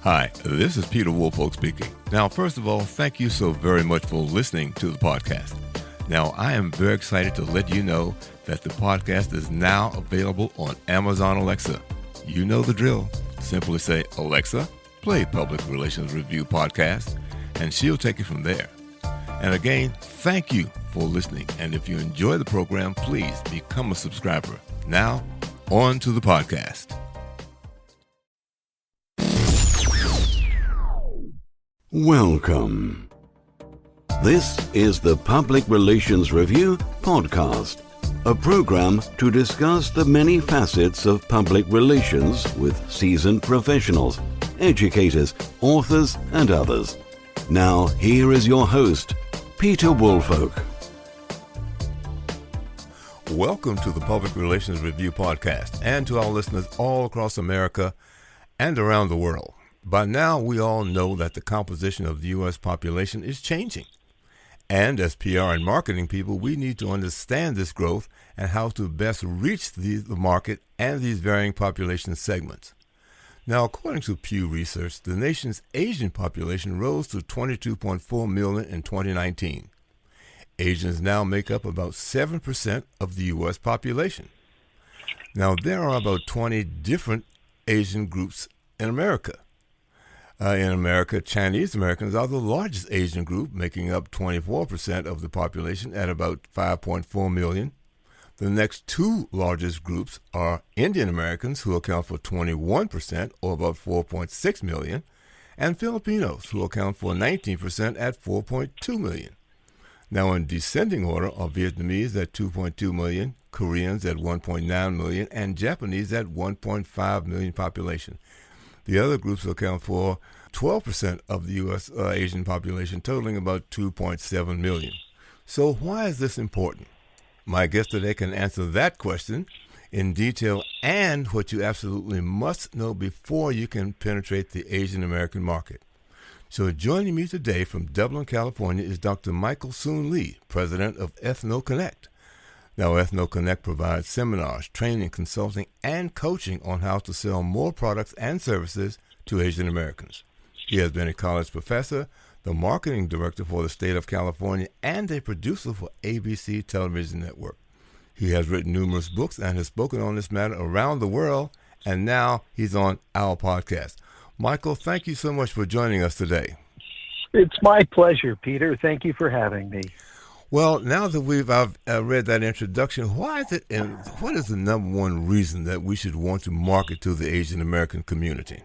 Hi, this is Peter Woolfolk speaking. Now, first of all, thank you so very much for listening to the podcast. Now, I am very excited to let you know that the podcast is now available on Amazon Alexa. You know the drill. Simply say, Alexa, play Public Relations Review Podcast, and she'll take it from there. And again, thank you for listening. And if you enjoy the program, please become a subscriber. Now, on to the podcast. Welcome. This is the Public Relations Review Podcast, a program to discuss the many facets of public relations with seasoned professionals, educators, authors, and others. Now, here is your host, Peter Woolfolk. Welcome to the Public Relations Review Podcast and to our listeners all across America and around the world. By now, we all know that the composition of the U.S. population is changing. And as PR and marketing people, we need to understand this growth and how to best reach the market and these varying population segments. Now, according to Pew Research, the nation's Asian population rose to 22.4 million in 2019. Asians now make up about 7% of the U.S. population. Now, there are about 20 different Asian groups in America. In America, Chinese Americans are the largest Asian group, making up 24% of the population at about 5.4 million. The next two largest groups are Indian Americans, who account for 21%, or about 4.6 million, and Filipinos, who account for 19% at 4.2 million. Now, in descending order are Vietnamese at 2.2 million, Koreans at 1.9 million, and Japanese at 1.5 million population. The other groups account for 12% of the U.S. Asian population, totaling about 2.7 million. So why is this important? My guest today can answer that question in detail and what you absolutely must know before you can penetrate the Asian American market. So joining me today from Dublin, California is Dr. Michael Soon Lee, president of EthnoConnect. Now, EthnoConnect provides seminars, training, consulting, and coaching on how to sell more products and services to Asian Americans. He has been a college professor, the marketing director for the state of California, and a producer for ABC Television Network. He has written numerous books and has spoken on this matter around the world, and now he's on our podcast. Michael, thank you so much for joining us today. It's my pleasure, Peter. Thank you for having me. Well, now that I've read that introduction, why is it, and what is the number one reason that we should want to market to the Asian American community?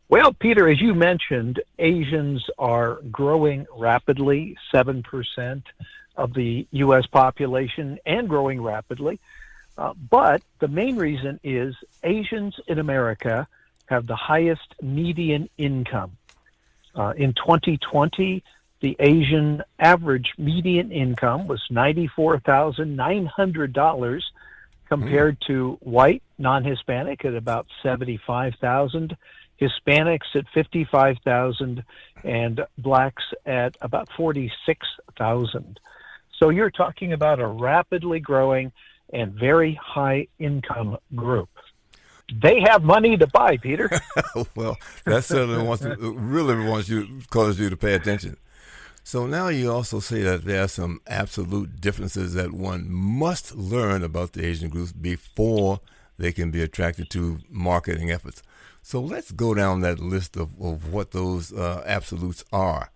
Well, Peter, as you mentioned, Asians are growing rapidly, 7% of the U.S. population, and growing rapidly. But the main reason is Asians in America have the highest median income. In 2020, the Asian average median income was $94,900 compared to white, non-Hispanic at about $75,000, Hispanics at $55,000, and blacks at about $46,000. So you're talking about a rapidly growing and very high income group. They have money to buy, Peter. Well, that certainly causes you to pay attention. So now you also say that there are some absolute differences that one must learn about the Asian groups before they can be attracted to marketing efforts. So let's go down that list of what those absolutes are.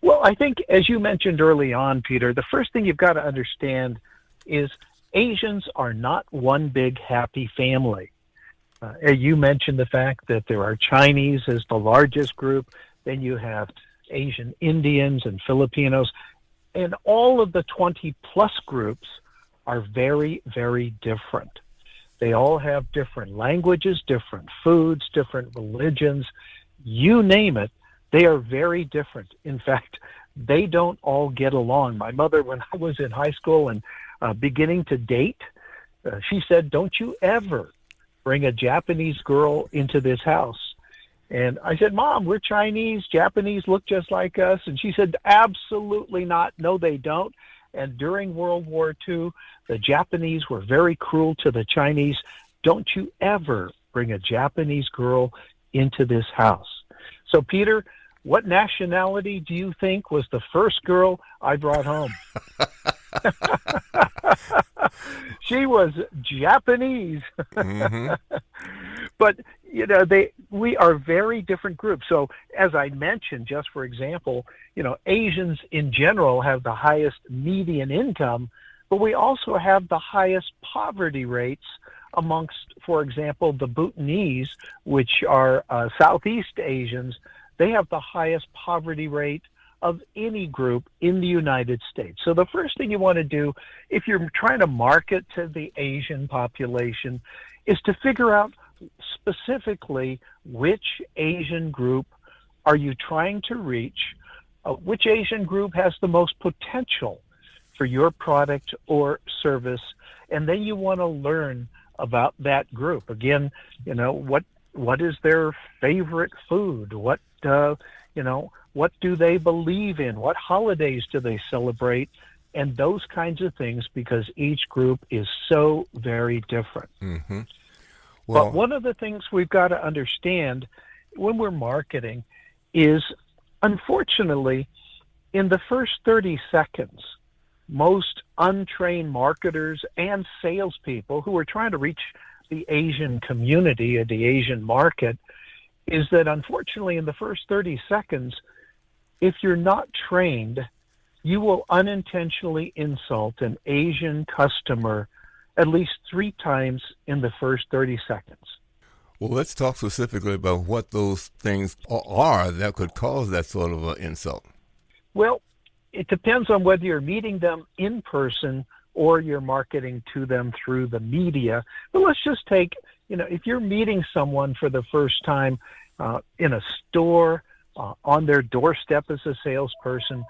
Well, I think, as you mentioned early on, Peter, the first thing you've got to understand is Asians are not one big happy family. You mentioned the fact that there are Chinese as the largest group, then you have Asian Indians and Filipinos, and all of the 20-plus groups are very, very different. They all have different languages, different foods, different religions, you name it, they are very different. In fact, they don't all get along. My mother, when I was in high school and beginning to date, she said, "Don't you ever bring a Japanese girl into this house." And I said, "Mom, we're Chinese. Japanese look just like us." And she said, "Absolutely not. No, they don't." And during World War II, the Japanese were very cruel to the Chinese. Don't you ever bring a Japanese girl into this house. So, Peter, what nationality do you think was the first girl I brought home? She was Japanese. Mm-hmm. But, we are very different groups. So as I mentioned, just for example, Asians in general have the highest median income, but we also have the highest poverty rates amongst, for example, the Bhutanese, which are Southeast Asians. They have the highest poverty rate of any group in the United States. So the first thing you want to do if you're trying to market to the Asian population is to figure out specifically which Asian group are you trying to reach, which Asian group has the most potential for your product or service, and then you want to learn about that group. Again, what is their favorite food? What do they believe in? What holidays do they celebrate? And those kinds of things, because each group is so very different. Mm-hmm. Well, but one of the things we've got to understand when we're marketing is, unfortunately, in the first 30 seconds, most untrained marketers and salespeople who are trying to reach the Asian community or the Asian market is that, unfortunately, in the first 30 seconds, if you're not trained, you will unintentionally insult an Asian customer at least 3 times in the first 30 seconds. Well, let's talk specifically about what those things are that could cause that sort of an insult. Well, it depends on whether you're meeting them in person or you're marketing to them through the media. But let's just take, if you're meeting someone for the first time in a store, on their doorstep as a salesperson,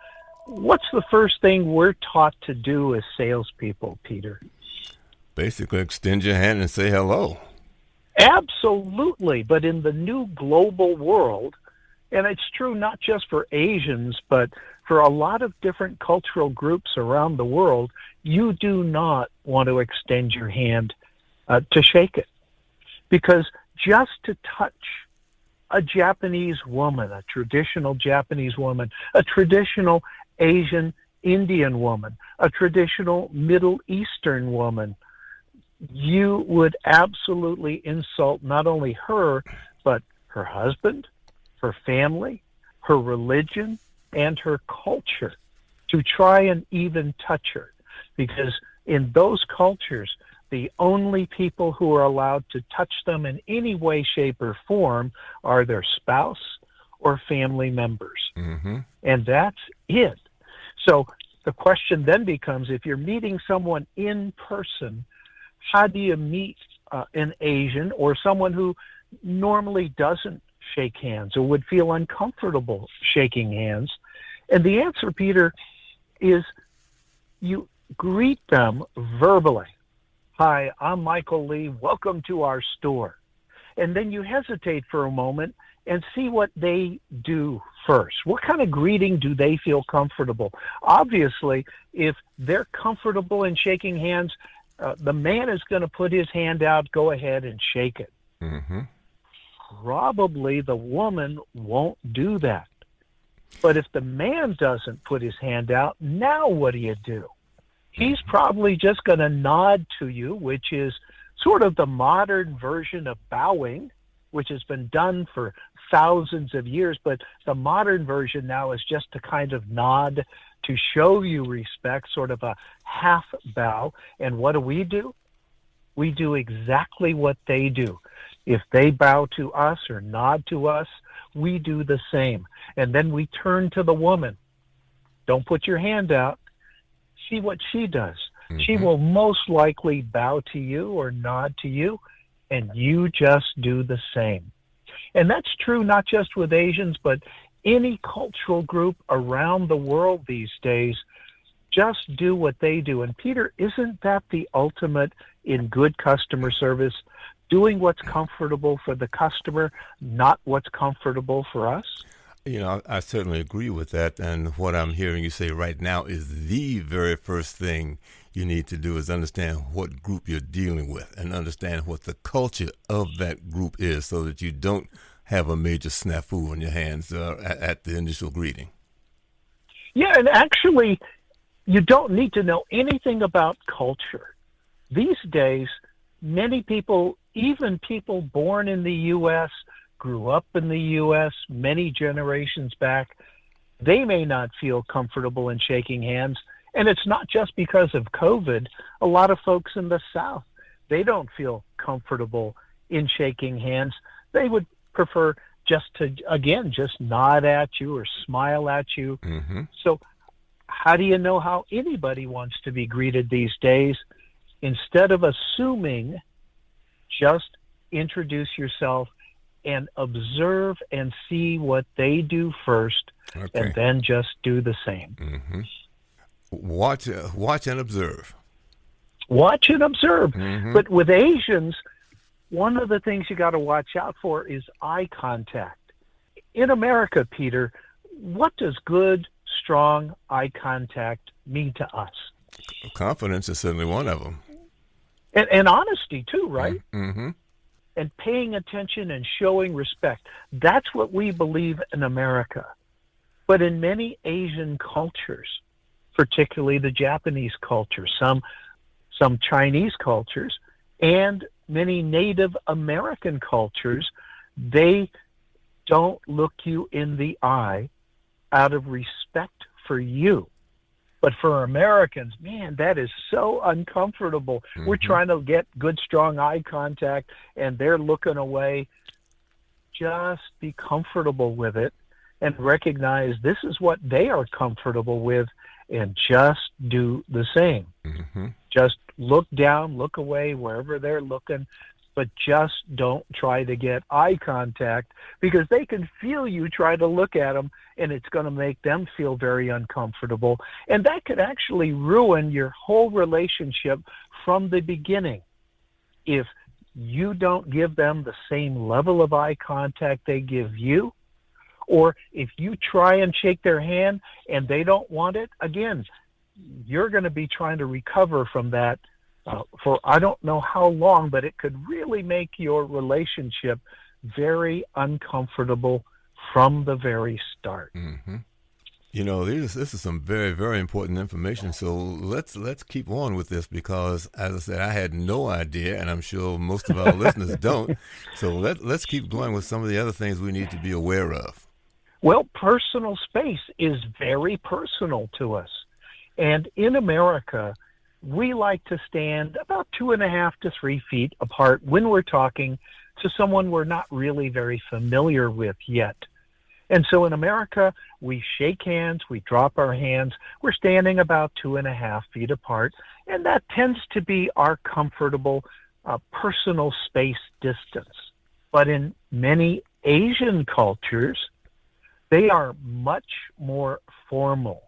what's the first thing we're taught to do as salespeople, Peter? Basically, extend your hand and say hello. Absolutely. But in the new global world, and it's true not just for Asians, but for a lot of different cultural groups around the world, you do not want to extend your hand to shake it. Because just to touch a Japanese woman, a traditional Japanese woman, a traditional Asian Indian woman, a traditional Middle Eastern woman, you would absolutely insult not only her, but her husband, her family, her religion, and her culture to try and even touch her. Because in those cultures, the only people who are allowed to touch them in any way, shape, or form are their spouse or family members. Mm-hmm. And that's it. So the question then becomes, if you're meeting someone in person, how do you meet an Asian or someone who normally doesn't shake hands or would feel uncomfortable shaking hands? And the answer, Peter, is you greet them verbally. Hi, I'm Michael Lee. Welcome to our store. And then you hesitate for a moment and see what they do first. What kind of greeting do they feel comfortable? Obviously, if they're comfortable in shaking hands, the man is going to put his hand out, go ahead and shake it. Mm-hmm. Probably the woman won't do that. But if the man doesn't put his hand out, now what do? He's probably just going to nod to you, which is sort of the modern version of bowing, which has been done for thousands of years. But the modern version now is just to kind of nod to show you respect, sort of a half bow. And what do? We do exactly what they do. If they bow to us or nod to us, we do the same. And then we turn to the woman. Don't put your hand out. See what she does. Mm-hmm. She will most likely bow to you or nod to you, and you just do the same. And that's true not just with Asians, but any cultural group around the world these days. Just do what they do. And Peter, isn't that the ultimate in good customer service? Doing what's comfortable for the customer, not what's comfortable for us? I certainly agree with that. And what I'm hearing you say right now is the very first thing you need to do is understand what group you're dealing with and understand what the culture of that group is so that you don't have a major snafu on your hands at the initial greeting. Yeah, and actually, you don't need to know anything about culture. These days, many people, even people born in the U.S., grew up in the U.S. many generations back, they may not feel comfortable in shaking hands. And it's not just because of COVID. A lot of folks in the South, they don't feel comfortable in shaking hands. They would prefer just to, again, just nod at you or smile at you. Mm-hmm. So how do you know how anybody wants to be greeted these days? Instead of assuming, just introduce yourself and observe and see what they do first, Okay. and then just do the same. Mm-hmm. Watch and observe. Watch and observe. Mm-hmm. But with Asians, one of the things you got to watch out for is eye contact. In America, Peter, what does good, strong eye contact mean to us? Confidence is certainly one of them. And honesty, too, right? Mm-hmm. And paying attention and showing respect. That's what we believe in America. But in many Asian cultures, particularly the Japanese culture, some Chinese cultures, and many Native American cultures, they don't look you in the eye out of respect for you. But for Americans, man, that is so uncomfortable. Mm-hmm. We're trying to get good, strong eye contact, and they're looking away. Just be comfortable with it and recognize this is what they are comfortable with, and just do the same. Mm-hmm. Just look down, look away wherever they're looking, but just don't try to get eye contact, because they can feel you try to look at them, and it's going to make them feel very uncomfortable. And that could actually ruin your whole relationship from the beginning. If you don't give them the same level of eye contact they give you, or if you try and shake their hand and they don't want it, again, you're going to be trying to recover from that for I don't know how long, but it could really make your relationship very uncomfortable from the very start. Mm-hmm. You know, this is some very, very important information. So let's keep on with this, because, as I said, I had no idea, and I'm sure most of our listeners don't. So let's keep going with some of the other things we need to be aware of. Well, personal space is very personal to us. And in America, we like to stand about 2.5 to 3 feet apart when we're talking to someone we're not really very familiar with yet. And so in America, we shake hands, we drop our hands, we're standing about 2.5 feet apart, and that tends to be our comfortable personal space distance. But in many Asian cultures, they are much more formal.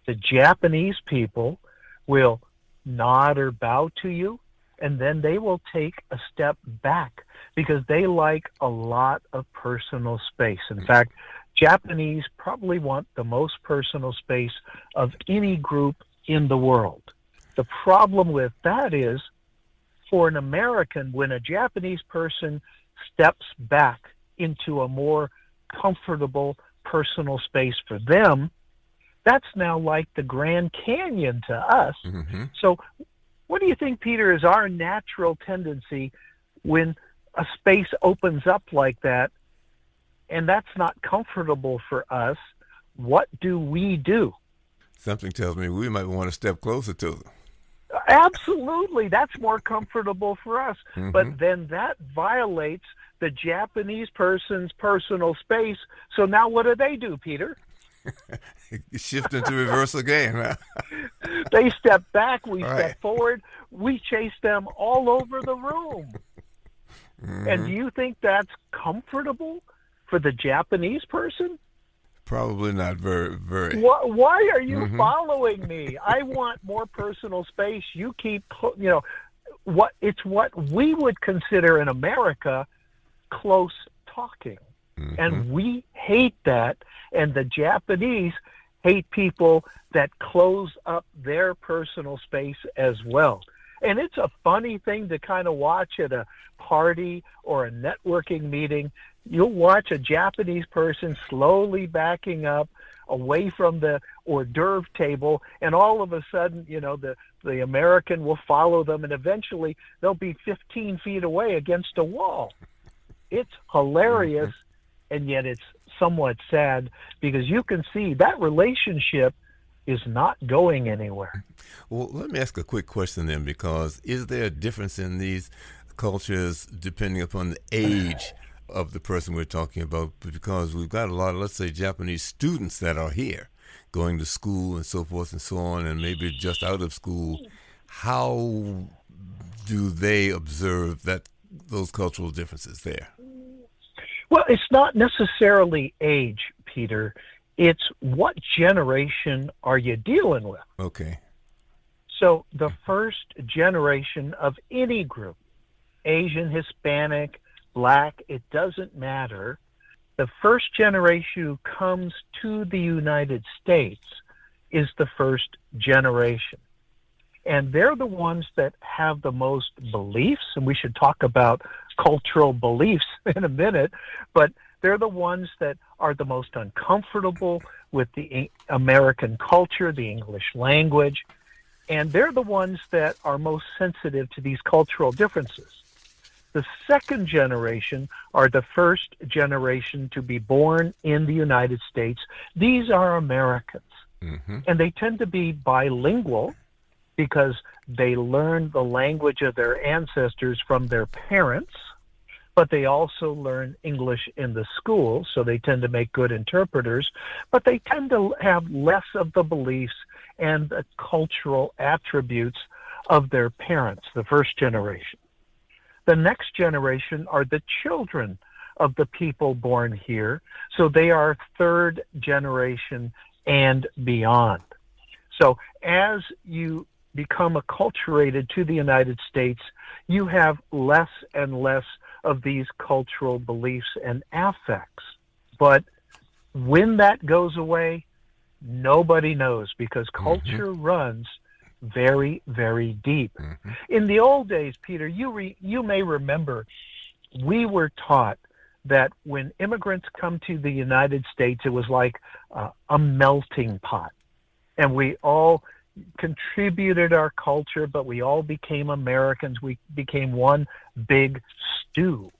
The Japanese people will nod or bow to you, and then they will take a step back because they like a lot of personal space. In fact, Japanese probably want the most personal space of any group in the world. The problem with that is, for an American, when a Japanese person steps back into a more comfortable personal space for them, that's now like the Grand Canyon to us. Mm-hmm. So what do you think, Peter, is our natural tendency when a space opens up like that and that's not comfortable for us? What do we do? Something tells me we might want to step closer to them. Absolutely. That's more comfortable for us. Mm-hmm. But then that violates the Japanese person's personal space. So now what do, Peter? Shift into reverse again. Huh? They step back, we All step right. forward, we chase them all over the room. Mm-hmm. And do you think that's comfortable for the Japanese person? Probably not very, very. Why are you Mm-hmm. following me? I want more personal space. You keep, what we would consider in America close talking. Mm-hmm. And we hate that. And the Japanese hate people that close up their personal space as well. And it's a funny thing to kind of watch at a party or a networking meeting. You'll watch a Japanese person slowly backing up away from the hors d'oeuvre table, and all of a sudden, the American will follow them, and eventually they'll be 15 feet away against a wall. It's hilarious, and yet it's somewhat sad, because you can see that relationship is not going anywhere. Well, let me ask a quick question then, because is there a difference in these cultures depending upon the age of the person we're talking about? Because we've got a lot of, let's say, Japanese students that are here going to school and so forth and so on, and maybe just out of school. How do they observe those cultural differences there? Well, it's not necessarily age, Peter. It's what generation are you dealing with? Okay. So the first generation of any group, Asian, Hispanic, Black, it doesn't matter. The first generation who comes to the United States is the first generation. And they're the ones that have the most beliefs, and we should talk about cultural beliefs in a minute, but they're the ones that are the most uncomfortable with the American culture, the English language, and they're the ones that are most sensitive to these cultural differences. The second generation are the first generation to be born in the United States. These are Americans, and they tend to be bilingual because they learn the language of their ancestors from their parents, but they also learn English in the school, so they tend to make good interpreters, but they tend to have less of the beliefs and the cultural attributes of their parents, the first generation. The next generation are the children of the people born here, so they are third generation and beyond. So as you become acculturated to the United States, you have less and less of these cultural beliefs and affects. But when that goes away, nobody knows, because culture runs very, very deep. In the old days, Peter, you may remember, we were taught that when immigrants come to the United States, it was like a melting pot. And we all contributed our culture, but we all became Americans. We became one big stew.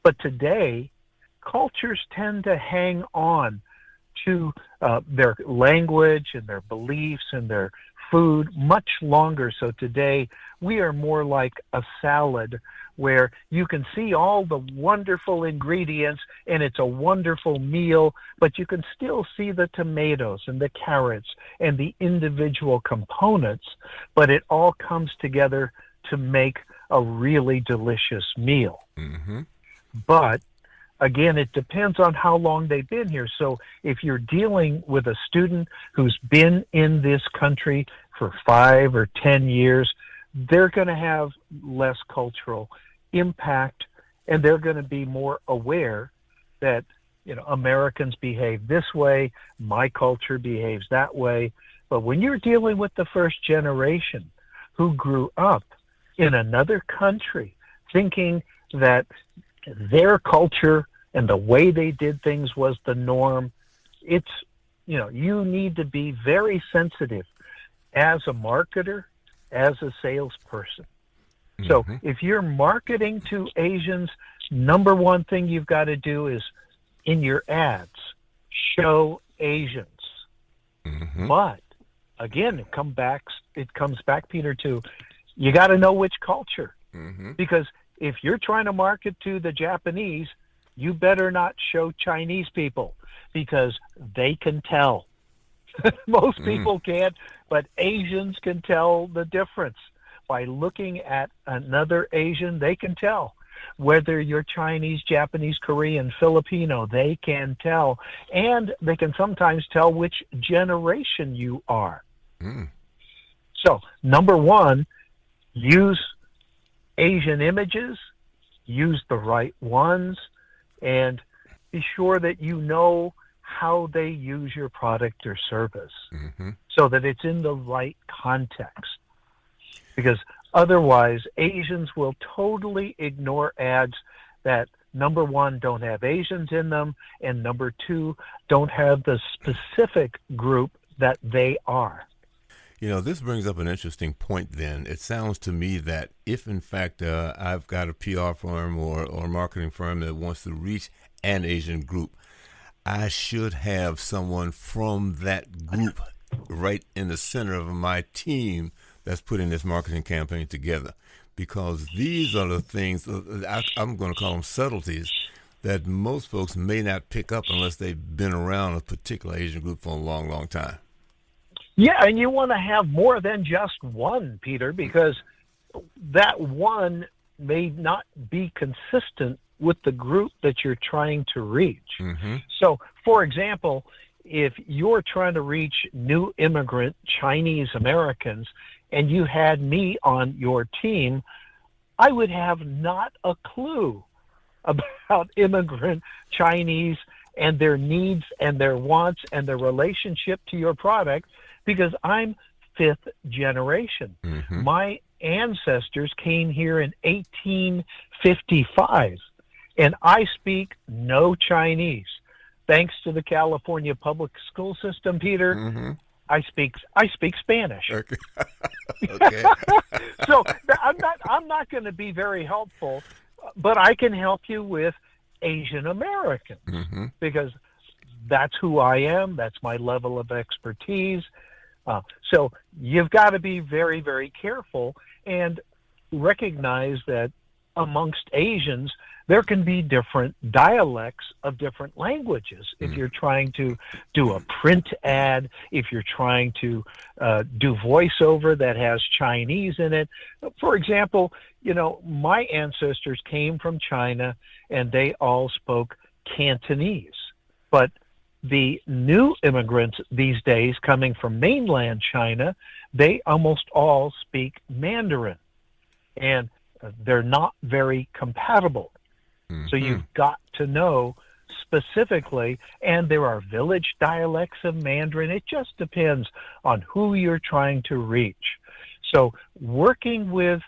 But today, cultures tend to hang on to their language and their beliefs and their food much longer. So today, we are more like a salad where you can see all the wonderful ingredients and it's a wonderful meal, but you can still see the tomatoes and the carrots and the individual components, but it all comes together to make a really delicious meal. But again, it depends on how long they've been here. So if you're dealing with a student who's been in this country for 5 or 10 years, they're going to have less cultural impact, and they're going to be more aware that, Americans behave this way, my culture behaves that way. But when you're dealing with the first generation who grew up in another country thinking that their culture and the way they did things was the norm, it's, you need to be very sensitive as a marketer, as a salesperson. So if you're marketing to Asians, number one thing you've got to do is in your ads, show Asians. But again, it comes back, Peter, to you got to know which culture. Because if you're trying to market to the Japanese, you better not show Chinese people, because they can tell. Most people can't, but Asians can tell the difference. By looking at another Asian, they can tell. Whether you're Chinese, Japanese, Korean, Filipino, they can tell. And they can sometimes tell which generation you are. So, number one, use Asian images, use the right ones, and be sure that you know how they use your product or service so that it's in the right context. Because otherwise, Asians will totally ignore ads that number one, don't have Asians in them, and number two, don't have the specific group that they are. This brings up an interesting point then. It sounds to me that if, in fact, I've got a PR firm or a marketing firm that wants to reach an Asian group, I should have someone from that group right in the center of my team that's putting this marketing campaign together. Because these are the things, I'm going to call them subtleties, that most folks may not pick up unless they've been around a particular Asian group for a long, long time. Yeah, and you want to have more than just one, Peter, because that one may not be consistent with the group that you're trying to reach. Mm-hmm. So, for example, if you're trying to reach new immigrant Chinese Americans and you had me on your team, I would have not a clue about immigrant Chinese and their needs and their wants and their relationship to your product, because I'm fifth generation. Mm-hmm. My ancestors came here in 1855, and I speak no Chinese. Thanks to the California public school system, Peter, mm-hmm. I speak Spanish. Okay. Okay. So I'm not going to be very helpful, but I can help you with Asian Americans, mm-hmm. because that's who I am. That's my level of expertise. So you've got to be very, very careful and recognize that amongst Asians, there can be different dialects of different languages. If you're trying to do a print ad, if you're trying to do voiceover that has Chinese in it. For example, my ancestors came from China and they all spoke Cantonese. But the new immigrants these days coming from mainland China, they almost all speak Mandarin, and they're not very compatible. Mm-hmm. So you've got to know specifically, and there are village dialects of Mandarin. It just depends on who you're trying to reach. So working with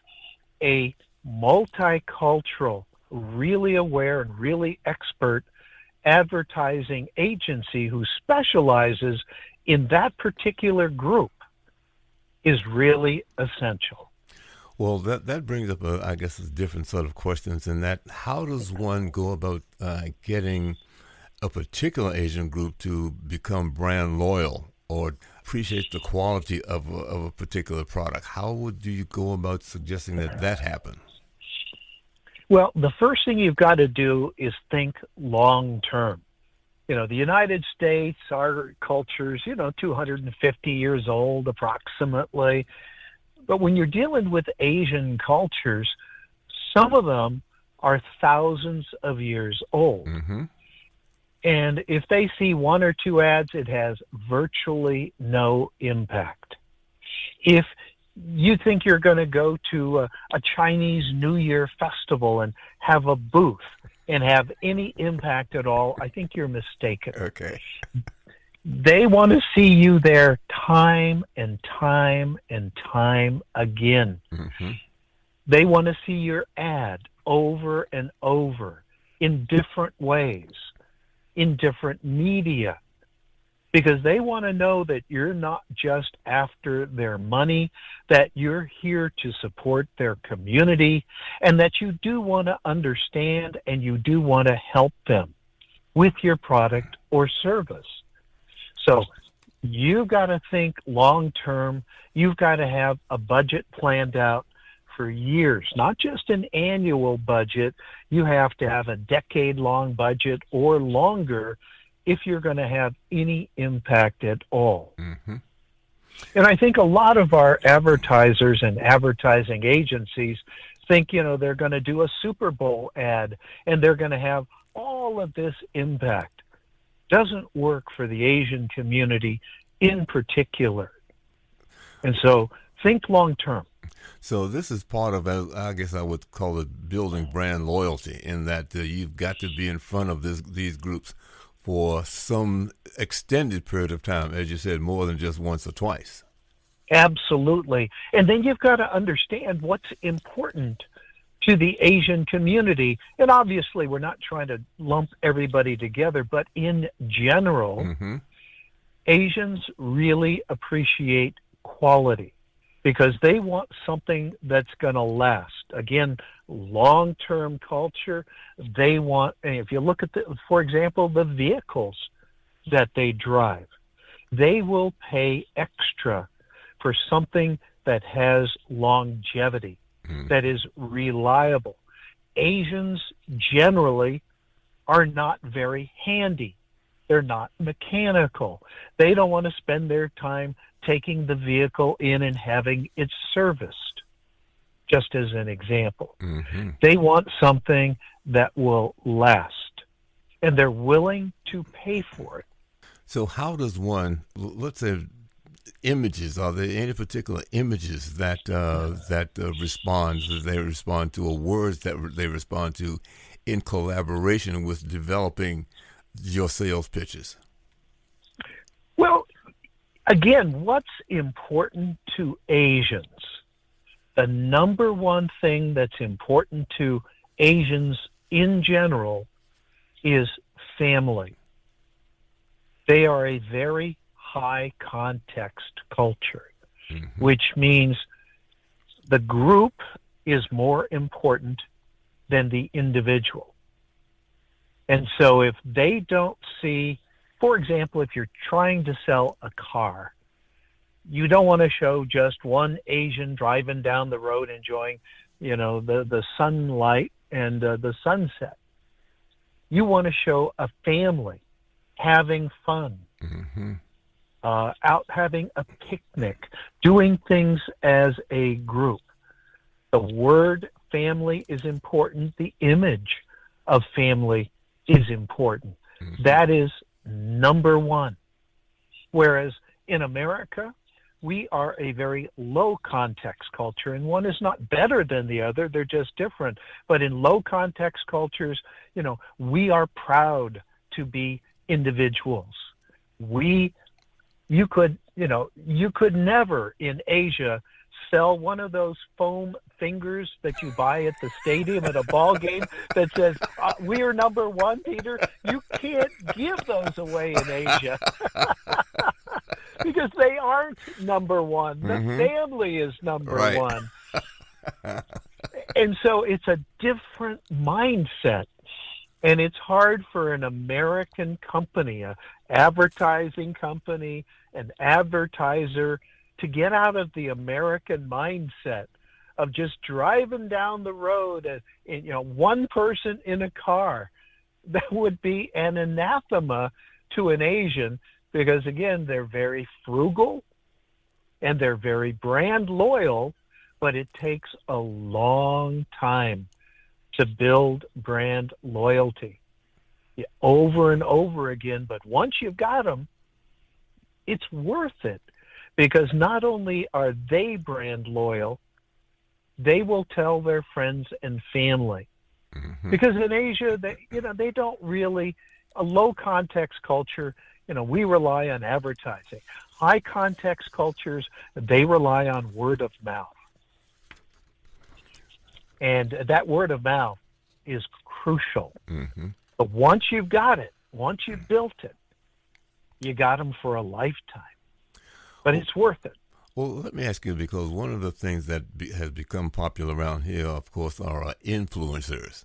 a multicultural, really aware and really expert advertising agency who specializes in that particular group is really essential. Well, that brings up, I guess, a different sort of questions in that how does one go about getting a particular Asian group to become brand loyal or appreciate the quality of a particular product? How do you go about suggesting that happen? Well, the first thing you've got to do is think long term. The United States, our culture's, 250 years old approximately. But when you're dealing with Asian cultures, some of them are thousands of years old. Mm-hmm. And if they see one or two ads, it has virtually no impact. If you think you're going to go to a Chinese New Year festival and have a booth and have any impact at all, I think you're mistaken. Okay. They want to see you there time and time and time again. Mm-hmm. They want to see your ad over and over in different ways, in different media, because they want to know that you're not just after their money, that you're here to support their community, and that you do want to understand and you do want to help them with your product or service. So you've got to think long term. You've got to have a budget planned out for years, not just an annual budget. You have to have a decade-long budget or longer if you're going to have any impact at all. Mm-hmm. And I think a lot of our advertisers and advertising agencies think, they're going to do a Super Bowl ad and they're going to have all of this impact. Doesn't work for the Asian community in particular. And so think long term. So this is part of, I guess I would call it building brand loyalty, in that you've got to be in front of these groups for some extended period of time, as you said, more than just once or twice. Absolutely. And then you've got to understand what's important to the Asian community. And obviously, we're not trying to lump everybody together, but in general, Asians really appreciate quality because they want something that's going to last. Again, long-term culture. They want, if you look at, for example, the vehicles that they drive, they will pay extra for something that has longevity, that is reliable. Asians generally are not very handy. They're not mechanical. They don't want to spend their time taking the vehicle in and having it serviced, just as an example. They want something that will last, and they're willing to pay for it. So how does one, let's say, images, are there any particular images that they respond to, or words that they respond to in collaboration with developing your sales pitches? Well, again, what's important to Asians? The number one thing that's important to Asians in general is family. They are a very high context culture, which means the group is more important than the individual. And so if they don't see, for example, if you're trying to sell a car, you don't want to show just one Asian driving down the road enjoying, the sunlight and the sunset. You want to show a family having fun, out having a picnic, doing things as a group. The word family is important. The image of family is important. That is number one. Whereas in America, we are a very low context culture, and one is not better than the other. They're just different. But in low context cultures, we are proud to be individuals. You could never in Asia sell one of those foam fingers that you buy at the stadium at a ball game that says, we are number one, Peter. You can't give those away in Asia because they aren't number one. The family is number one. And so it's a different mindset. And it's hard for an American company, an advertising company, an advertiser to get out of the American mindset of just driving down the road and one person in a car. That would be an anathema to an Asian because, again, they're very frugal and they're very brand loyal, but it takes a long time to build brand loyalty over and over again. But once you've got them, it's worth it because not only are they brand loyal, they will tell their friends and family. Because in Asia, they don't really, a low context culture, we rely on advertising. High context cultures, they rely on word of mouth. And that word of mouth is crucial. But once you've got it, once you've built it, you got them for a lifetime. But it's worth it. Well, let me ask you, because one of the things that has become popular around here, of course, are influencers.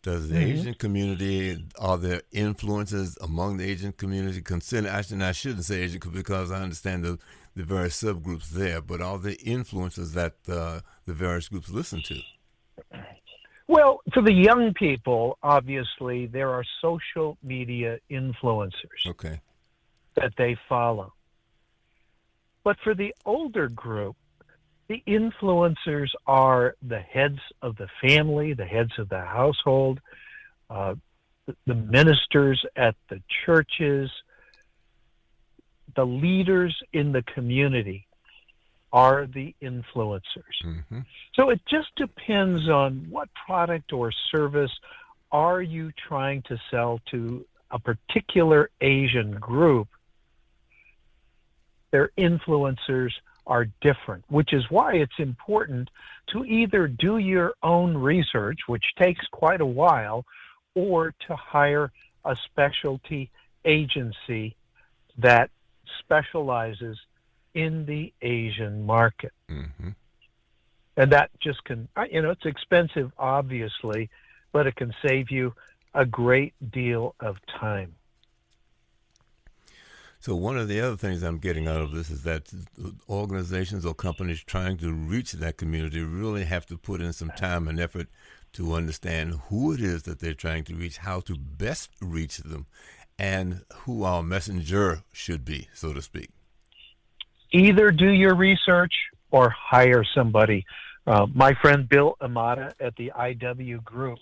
Does the Asian community, are there influences among the Asian community? Actually, I shouldn't say Asian because I understand the various subgroups there, but are there influences that the various groups listen to? Well, for the young people, obviously, there are social media influencers that they follow. But for the older group, the influencers are the heads of the family, the heads of the household, the ministers at the churches, the leaders in the community are the influencers. So it just depends on what product or service are you trying to sell to a particular Asian group. Their influencers are different, which is why it's important to either do your own research, which takes quite a while, or to hire a specialty agency that specializes in the Asian market. Mm-hmm. And that just can, it's expensive, obviously, but it can save you a great deal of time. So one of the other things I'm getting out of this is that organizations or companies trying to reach that community really have to put in some time and effort to understand who it is that they're trying to reach, how to best reach them, and who our messenger should be, so to speak. Either do your research or hire somebody. My friend Bill Amata at the IW Group,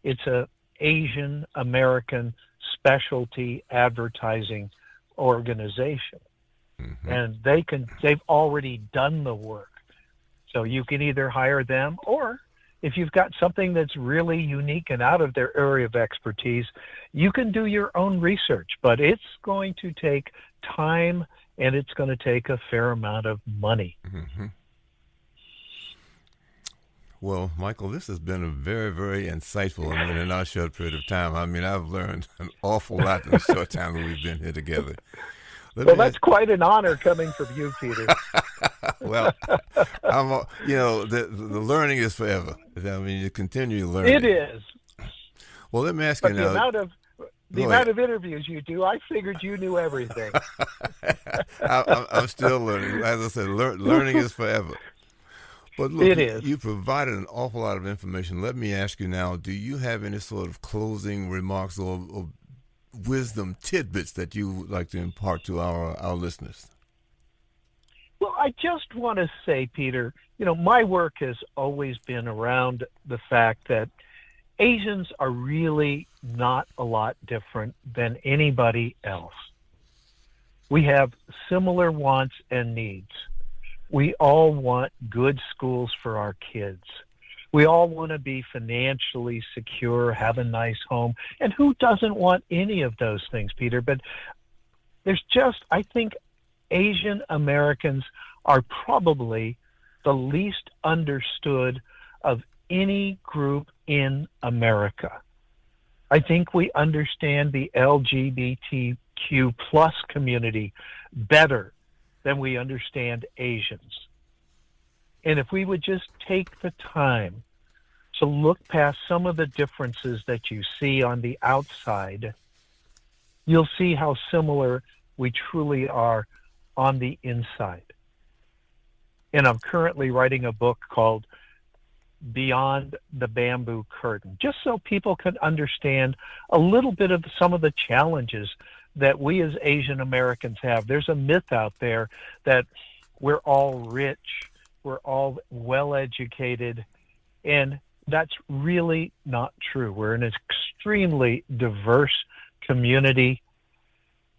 it's a Asian American specialty advertising organization. Mm-hmm. And they've already done the work. So you can either hire them, or if you've got something that's really unique and out of their area of expertise, you can do your own research, but it's going to take time and it's going to take a fair amount of money. Mm-hmm. Well, Michael, this has been a very, very insightful in our short period of time. I mean, I've learned an awful lot in the short time that we've been here together. That's quite an honor coming from you, Peter. Well, the learning is forever. I mean, you continue learning. It is. Well, let me ask you now. The amount of interviews you do, I figured you knew everything. I'm still learning. As I said, learning is forever. But look, it is. You provided an awful lot of information. Let me ask you now, do you have any sort of closing remarks or wisdom tidbits that you would like to impart to our listeners? Well, I just want to say, Peter, my work has always been around the fact that Asians are really not a lot different than anybody else. We have similar wants and needs. We all want good schools for our kids. We all want to be financially secure, have a nice home. And who doesn't want any of those things, Peter? But I think Asian Americans are probably the least understood of any group in America. I think we understand the LGBTQ plus community better than we understand Asians. And if we would just take the time to look past some of the differences that you see on the outside, you'll see how similar we truly are on the inside. And I'm currently writing a book called Beyond the Bamboo Curtain, just so people can understand a little bit of some of the challenges that we as Asian Americans have. There's a myth out there that we're all rich, we're all well-educated, and that's really not true. We're an extremely diverse community,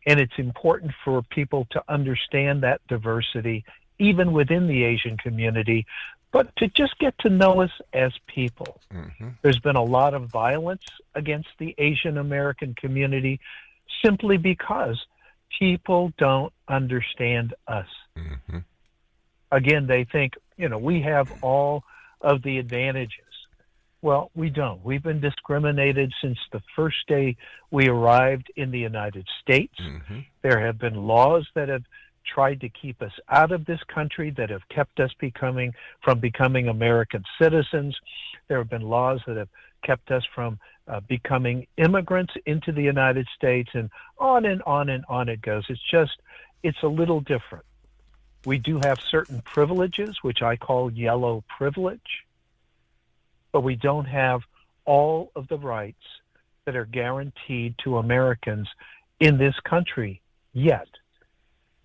and it's important for people to understand that diversity, even within the Asian community, but to just get to know us as people. Mm-hmm. There's been a lot of violence against the Asian American community simply because people don't understand us. Mm-hmm. Again, they think, we have all of the advantages. Well, we don't. We've been discriminated since the first day we arrived in the United States. Mm-hmm. There have been laws that have tried to keep us out of this country, that have kept us from becoming American citizens. There have been laws that have kept us from becoming immigrants into the United States, and on and on and on it goes. It's a little different. We do have certain privileges, which I call yellow privilege, but we don't have all of the rights that are guaranteed to Americans in this country yet.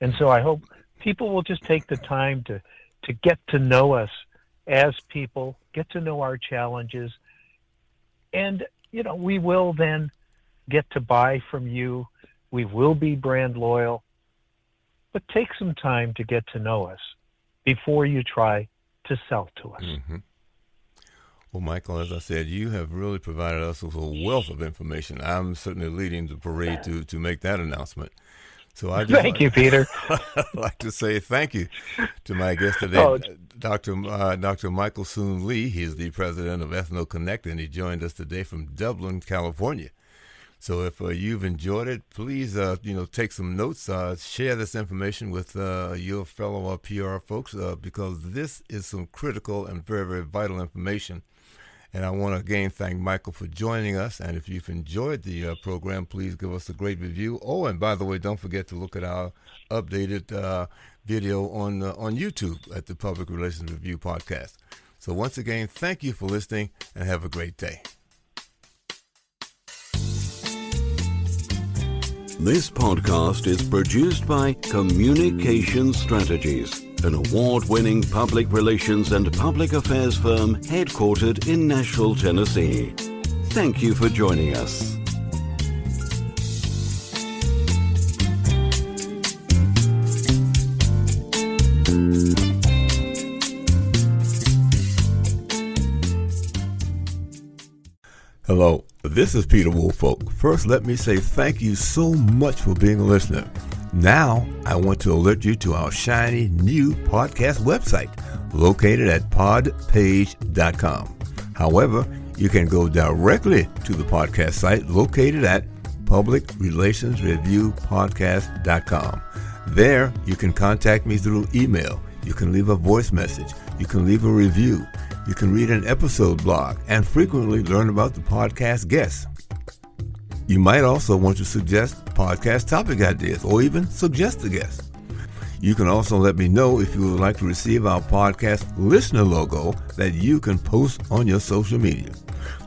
And so I hope people will just take the time to get to know us as people, get to know our challenges, and, we will then get to buy from you. We will be brand loyal, but take some time to get to know us before you try to sell to us. Mm-hmm. Well, Michael, as I said, you have really provided us with a wealth of information. I'm certainly leading the parade to make that announcement. So I just Thank you, Peter. I'd like to say thank you to my guest today, Dr. Michael Soon Lee. He is the president of EthnoConnect, and he joined us today from Dublin, California. So if you've enjoyed it, please take some notes, share this information with your fellow PR folks, because this is some critical and very, very vital information. And I want to again thank Michael for joining us. And if you've enjoyed the program, please give us a great review. Oh, and by the way, don't forget to look at our updated video on YouTube at the Public Relations Review Podcast. So once again, thank you for listening and have a great day. This podcast is produced by Communication Strategies, an award-winning public relations and public affairs firm headquartered in Nashville, Tennessee. Thank you for joining us. Hello, this is Peter Woolfolk. First, let me say thank you so much for being a listener. Now, I want to alert you to our shiny new podcast website located at podpage.com. However, you can go directly to the podcast site located at publicrelationsreviewpodcast.com. There, you can contact me through email. You can leave a voice message. You can leave a review. You can read an episode blog and frequently learn about the podcast guests. You might also want to suggest podcast topic ideas or even suggest a guest. You can also let me know if you would like to receive our podcast listener logo that you can post on your social media.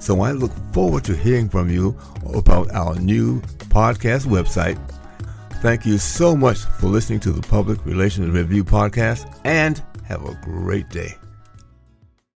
So I look forward to hearing from you about our new podcast website. Thank you so much for listening to the Public Relations Review Podcast, and have a great day.